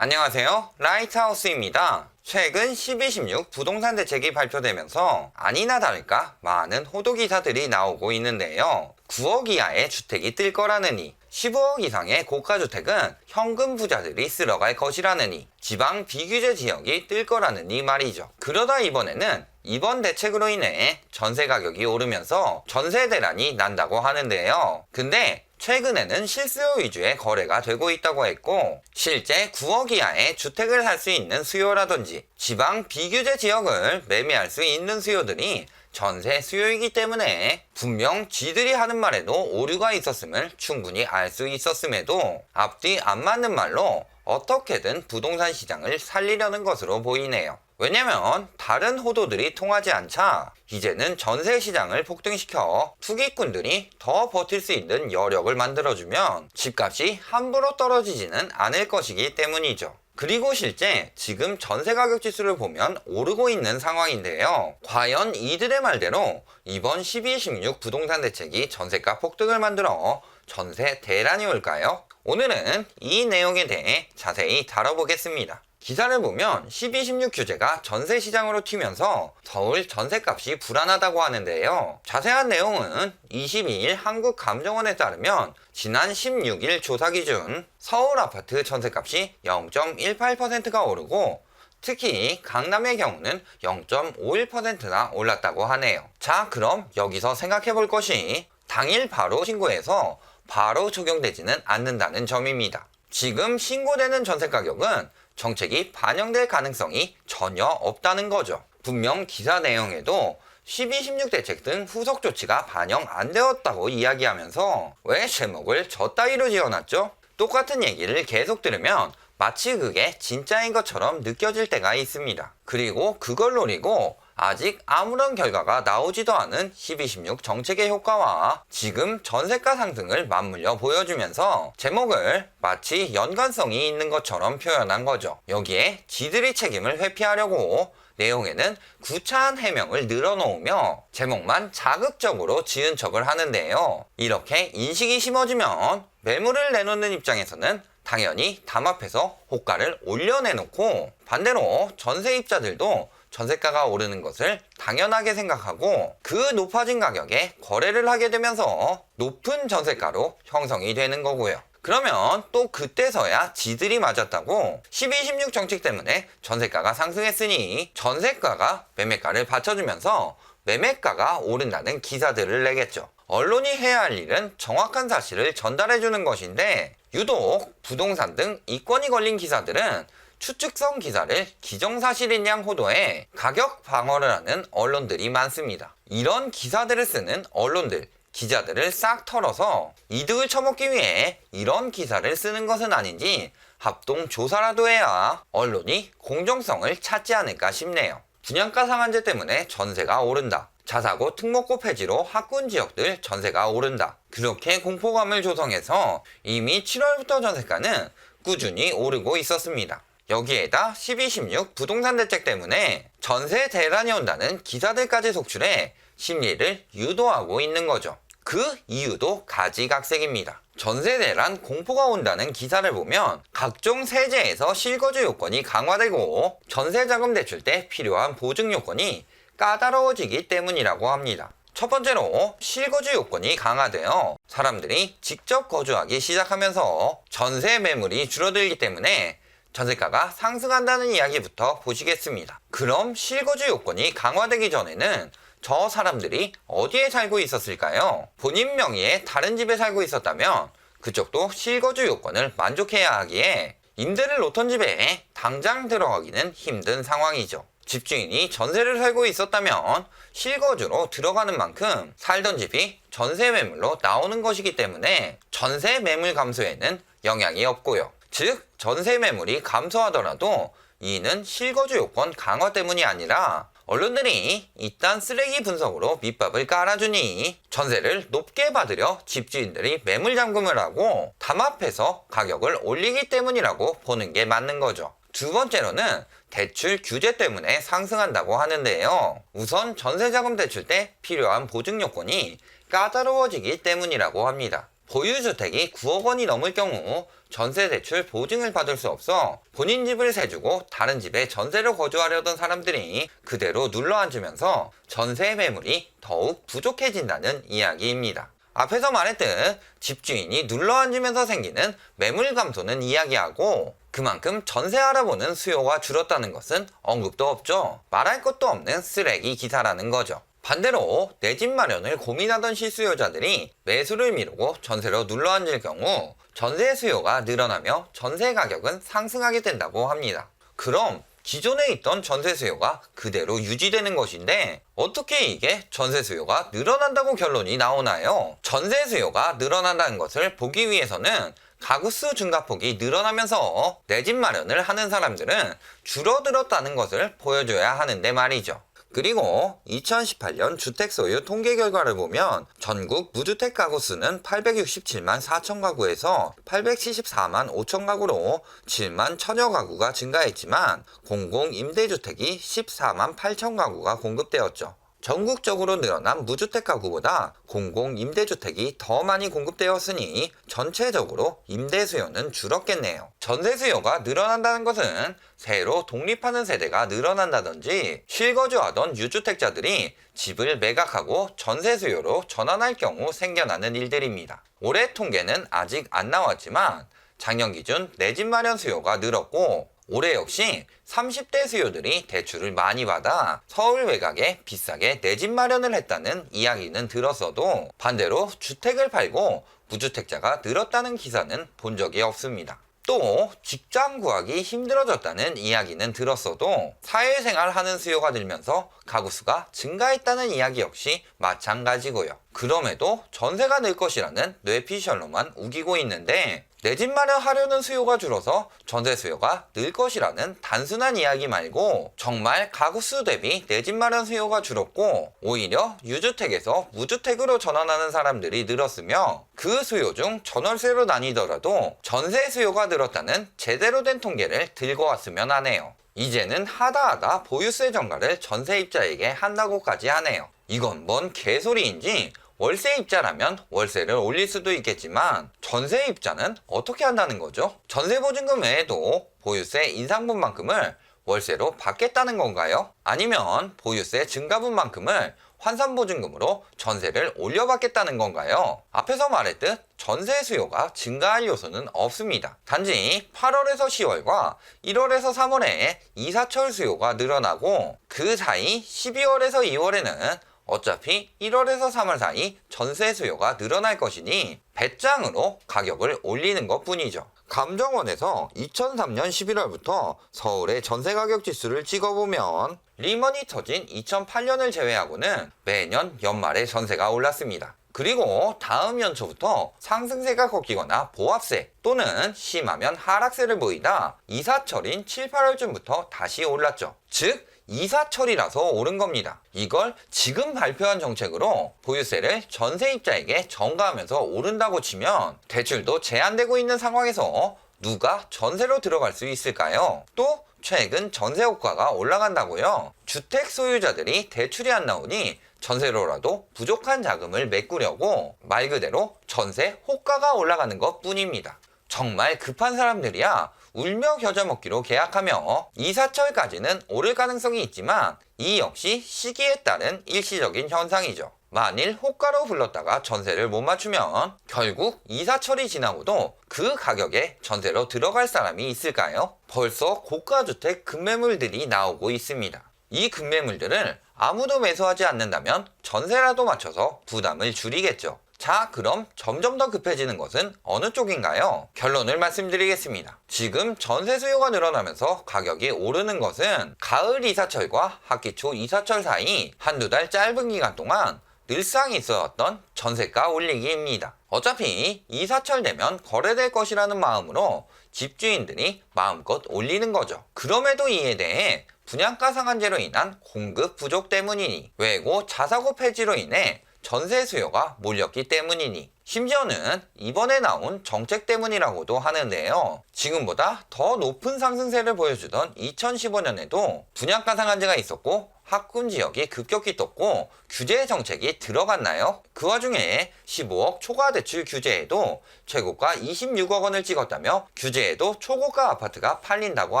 안녕하세요. 라이트하우스입니다. 최근 12.16 부동산 대책이 발표되면서 아니나 다를까 많은 호도 기사들이 나오고 있는데요. 9억 이하의 주택이 뜰 거라느니, 15억 이상의 고가주택은 현금 부자들이 쓸어갈 것이라느니, 지방 비규제 지역이 뜰 거라느니 말이죠. 그러다 이번 대책으로 인해 전세 가격이 오르면서 전세 대란이 난다고 하는데요. 근데 최근에는 실수요 위주의 거래가 되고 있다고 했고, 실제 9억 이하의 주택을 살 수 있는 수요라든지 지방 비규제 지역을 매매할 수 있는 수요들이 전세 수요이기 때문에 분명 지들이 하는 말에도 오류가 있었음을 충분히 알 수 있었음에도 앞뒤 안 맞는 말로 어떻게든 부동산 시장을 살리려는 것으로 보이네요. 왜냐면 다른 호도들이 통하지 않자 이제는 전세 시장을 폭등시켜 투기꾼들이 더 버틸 수 있는 여력을 만들어주면 집값이 함부로 떨어지지는 않을 것이기 때문이죠. 그리고 실제 지금 전세 가격 지수를 보면 오르고 있는 상황인데요. 과연 이들의 말대로 이번 12.16 부동산 대책이 전세가 폭등을 만들어 전세 대란이 올까요? 오늘은 이 내용에 대해 자세히 다뤄보겠습니다. 기사를 보면 12.16 규제가 전세 시장으로 튀면서 서울 전세값이 불안하다고 하는데요. 자세한 내용은 22일 한국감정원에 따르면 지난 16일 조사 기준 서울 아파트 전세값이 0.18%가 오르고 특히 강남의 경우는 0.51%나 올랐다고 하네요. 자, 그럼 여기서 생각해 볼 것이 당일 바로 신고해서 바로 적용되지는 않는다는 점입니다. 지금 신고되는 전세 가격은 정책이 반영될 가능성이 전혀 없다는 거죠. 분명 기사 내용에도 12.16 대책 등 후속 조치가 반영 안 되었다고 이야기하면서 왜 제목을 저 따위로 지어놨죠? 똑같은 얘기를 계속 들으면 마치 그게 진짜인 것처럼 느껴질 때가 있습니다. 그리고 그걸 노리고 아직 아무런 결과가 나오지도 않은 12.16 정책의 효과와 지금 전세가 상승을 맞물려 보여주면서 제목을 마치 연관성이 있는 것처럼 표현한 거죠. 여기에 지들이 책임을 회피하려고 내용에는 구차한 해명을 늘어놓으며 제목만 자극적으로 지은 척을 하는데요. 이렇게 인식이 심어지면 매물을 내놓는 입장에서는 당연히 담합해서 호가를 올려내놓고 반대로 전세입자들도 전세가가 오르는 것을 당연하게 생각하고 그 높아진 가격에 거래를 하게 되면서 높은 전세가로 형성이 되는 거고요. 그러면 또 그때서야 지들이 맞았다고 12.16 정책 때문에 전세가가 상승했으니 전세가가 매매가를 받쳐주면서 매매가가 오른다는 기사들을 내겠죠. 언론이 해야 할 일은 정확한 사실을 전달해주는 것인데 유독 부동산 등 이권이 걸린 기사들은 추측성 기사를 기정사실인 양 호도에 가격 방어를 하는 언론들이 많습니다. 이런 기사들을 쓰는 언론들, 기자들을 싹 털어서 이득을 쳐먹기 위해 이런 기사를 쓰는 것은 아닌지 합동 조사라도 해야 언론이 공정성을 찾지 않을까 싶네요. 분양가 상한제 때문에 전세가 오른다. 자사고 특목고 폐지로 학군 지역들 전세가 오른다. 그렇게 공포감을 조성해서 이미 7월부터 전세가는 꾸준히 오르고 있었습니다. 여기에다 12.16 부동산 대책 때문에 전세 대란이 온다는 기사들까지 속출해 심리를 유도하고 있는 거죠. 그 이유도 가지각색입니다. 전세 대란 공포가 온다는 기사를 보면 각종 세제에서 실거주 요건이 강화되고 전세자금 대출 때 필요한 보증 요건이 까다로워지기 때문이라고 합니다. 첫 번째로 실거주 요건이 강화되어 사람들이 직접 거주하기 시작하면서 전세 매물이 줄어들기 때문에 전세가가 상승한다는 이야기부터 보시겠습니다. 그럼 실거주 요건이 강화되기 전에는 저 사람들이 어디에 살고 있었을까요? 본인 명의의 다른 집에 살고 있었다면 그쪽도 실거주 요건을 만족해야 하기에 임대를 놓던 집에 당장 들어가기는 힘든 상황이죠. 집주인이 전세를 살고 있었다면 실거주로 들어가는 만큼 살던 집이 전세 매물로 나오는 것이기 때문에 전세 매물 감소에는 영향이 없고요. 즉 전세 매물이 감소하더라도 이는 실거주 요건 강화 때문이 아니라 언론들이 이딴 쓰레기 분석으로 밑밥을 깔아주니 전세를 높게 받으려 집주인들이 매물 잠금을 하고 담합해서 가격을 올리기 때문이라고 보는 게 맞는 거죠. 두 번째로는 대출 규제 때문에 상승한다고 하는데요. 우선 전세자금 대출 때 필요한 보증 요건이 까다로워지기 때문이라고 합니다. 보유주택이 9억 원이 넘을 경우 전세 대출 보증을 받을 수 없어 본인 집을 세주고 다른 집에 전세로 거주하려던 사람들이 그대로 눌러앉으면서 전세 매물이 더욱 부족해진다는 이야기입니다. 앞에서 말했듯 집주인이 눌러앉으면서 생기는 매물 감소는 이야기하고 그만큼 전세 알아보는 수요가 줄었다는 것은 언급도 없죠. 말할 것도 없는 쓰레기 기사라는 거죠. 반대로 내 집 마련을 고민하던 실수요자들이 매수를 미루고 전세로 눌러앉을 경우 전세 수요가 늘어나며 전세 가격은 상승하게 된다고 합니다. 그럼 기존에 있던 전세 수요가 그대로 유지되는 것인데 어떻게 이게 전세 수요가 늘어난다고 결론이 나오나요? 전세 수요가 늘어난다는 것을 보기 위해서는 가구수 증가폭이 늘어나면서 내 집 마련을 하는 사람들은 줄어들었다는 것을 보여줘야 하는데 말이죠. 그리고 2018년 주택소유 통계 결과를 보면 전국 무주택 가구 수는 867만 4천 가구에서 874만 5천 가구로 7만 천여 가구가 증가했지만 공공임대주택이 14만 8천 가구가 공급되었죠. 전국적으로 늘어난 무주택 가구보다 공공임대주택이 더 많이 공급되었으니 전체적으로 임대 수요는 줄었겠네요. 전세 수요가 늘어난다는 것은 새로 독립하는 세대가 늘어난다든지 실거주하던 유주택자들이 집을 매각하고 전세 수요로 전환할 경우 생겨나는 일들입니다. 올해 통계는 아직 안 나왔지만 작년 기준 내 집 마련 수요가 늘었고 올해 역시 30대 수요들이 대출을 많이 받아 서울 외곽에 비싸게 내 집 마련을 했다는 이야기는 들었어도 반대로 주택을 팔고 무주택자가 늘었다는 기사는 본 적이 없습니다. 또 직장 구하기 힘들어졌다는 이야기는 들었어도 사회생활 하는 수요가 늘면서 가구수가 증가했다는 이야기 역시 마찬가지고요. 그럼에도 전세가 늘 것이라는 뇌피셜로만 우기고 있는데 내 집 마련하려는 수요가 줄어서 전세 수요가 늘 것이라는 단순한 이야기 말고 정말 가구수 대비 내 집 마련 수요가 줄었고 오히려 유주택에서 무주택으로 전환하는 사람들이 늘었으며 그 수요 중 전월세로 나뉘더라도 전세 수요가 늘었다는 제대로 된 통계를 들고 왔으면 하네요. 이제는 하다하다 보유세 전가를 전세입자에게 한다고까지 하네요. 이건 뭔 개소리인지 월세입자라면 월세를 올릴 수도 있겠지만 전세입자는 어떻게 한다는 거죠? 전세보증금 외에도 보유세 인상분만큼을 월세로 받겠다는 건가요? 아니면 보유세 증가분만큼을 환산보증금으로 전세를 올려받겠다는 건가요? 앞에서 말했듯 전세 수요가 증가할 요소는 없습니다. 단지 8월에서 10월과 1월에서 3월에 이사철 수요가 늘어나고 그 사이 12월에서 2월에는 어차피 1월에서 3월 사이 전세 수요가 늘어날 것이니 배짱으로 가격을 올리는 것 뿐이죠. 감정원에서 2003년 11월부터 서울의 전세 가격 지수를 찍어보면 리먼이 터진 2008년을 제외하고는 매년 연말에 전세가 올랐습니다. 그리고 다음 연초부터 상승세가 꺾이거나 보합세 또는 심하면 하락세를 보이다 이사철인 7, 8월쯤부터 다시 올랐죠. 즉 이사철이라서 오른 겁니다. 이걸 지금 발표한 정책으로 보유세를 전세입자에게 전가하면서 오른다고 치면 대출도 제한되고 있는 상황에서 누가 전세로 들어갈 수 있을까요? 또 최근 전세 호가가 올라간다고요? 주택 소유자들이 대출이 안 나오니 전세로라도 부족한 자금을 메꾸려고 말 그대로 전세 호가가 올라가는 것 뿐입니다. 정말 급한 사람들이야 울며 겨자 먹기로 계약하며 이사철까지는 오를 가능성이 있지만 이 역시 시기에 따른 일시적인 현상이죠. 만일 호가로 불렀다가 전세를 못 맞추면 결국 이사철이 지나고도 그 가격에 전세로 들어갈 사람이 있을까요? 벌써 고가주택 급매물들이 나오고 있습니다. 이 급매물들을 아무도 매수하지 않는다면 전세라도 맞춰서 부담을 줄이겠죠. 자, 그럼 점점 더 급해지는 것은 어느 쪽인가요? 결론을 말씀드리겠습니다. 지금 전세 수요가 늘어나면서 가격이 오르는 것은 가을 이사철과 학기 초 이사철 사이 한두 달 짧은 기간 동안 늘상이 있어왔던 전세가 올리기입니다. 어차피 이사철 되면 거래될 것이라는 마음으로 집주인들이 마음껏 올리는 거죠. 그럼에도 이에 대해 분양가 상한제로 인한 공급 부족 때문이니 외고 자사고 폐지로 인해 전세 수요가 몰렸기 때문이니, 심지어는 이번에 나온 정책 때문이라고도 하는데요. 지금보다 더 높은 상승세를 보여주던 2015년에도 분양가 상한제가 있었고 학군 지역이 급격히 떴고 규제 정책이 들어갔나요? 그 와중에 15억 초과 대출 규제에도 최고가 26억 원을 찍었다며 규제에도 초고가 아파트가 팔린다고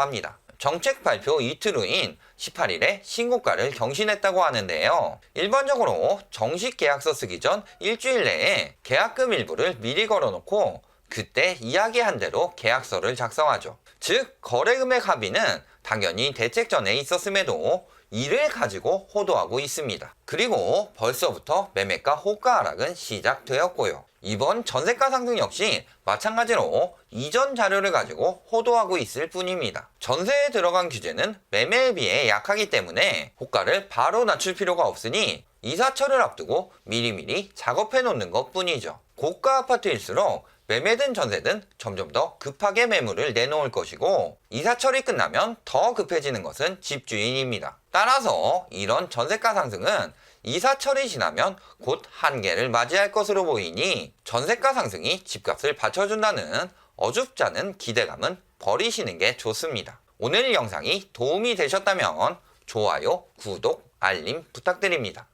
합니다. 정책 발표 이틀 후인 18일에 신고가를 경신했다고 하는데요. 일반적으로 정식 계약서 쓰기 전 일주일 내에 계약금 일부를 미리 걸어놓고 그때 이야기한 대로 계약서를 작성하죠. 즉 거래금액 합의는 당연히 대책 전에 있었음에도 이를 가지고 호도하고 있습니다. 그리고 벌써부터 매매가 호가 하락은 시작되었고요. 이번 전세가 상승 역시 마찬가지로 이전 자료를 가지고 호도하고 있을 뿐입니다. 전세에 들어간 규제는 매매에 비해 약하기 때문에 호가를 바로 낮출 필요가 없으니 이사철을 앞두고 미리미리 작업해 놓는 것 뿐이죠. 고가 아파트일수록 매매든 전세든 점점 더 급하게 매물을 내놓을 것이고 이사철이 끝나면 더 급해지는 것은 집주인입니다. 따라서 이런 전세가 상승은 이사철이 지나면 곧 한계를 맞이할 것으로 보이니 전세가 상승이 집값을 받쳐준다는 어줍지 않은 기대감은 버리시는 게 좋습니다. 오늘 영상이 도움이 되셨다면 좋아요, 구독, 알림 부탁드립니다.